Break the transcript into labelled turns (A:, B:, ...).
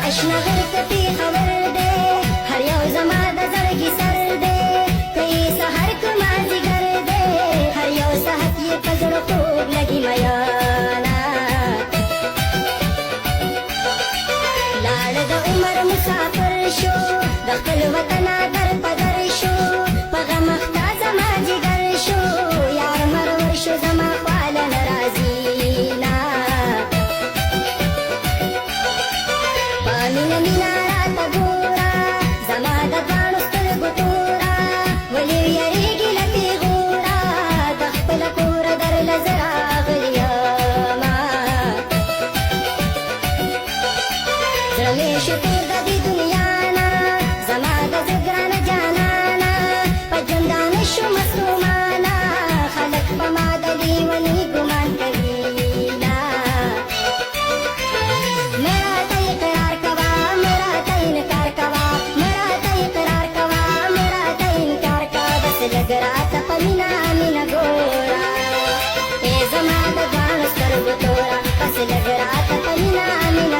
A: اشنا غرت پی خبر دے هر یو زما د زړګي سر دے کئی سحر کما زیګر دے هر یو صحت یې په زړه خوب لګي میانا لاړ د عمر مسافر شو د خپل وطن در پدر شو په غم اخته زما جګر شو یار مرور شو زما خواله ناراضي نا مینا مینا راته ګوره زما د دواړو سترګو توره ولې یریږي له پیغوره د خپله کوره درله زه راغلی یمه زړه مې شو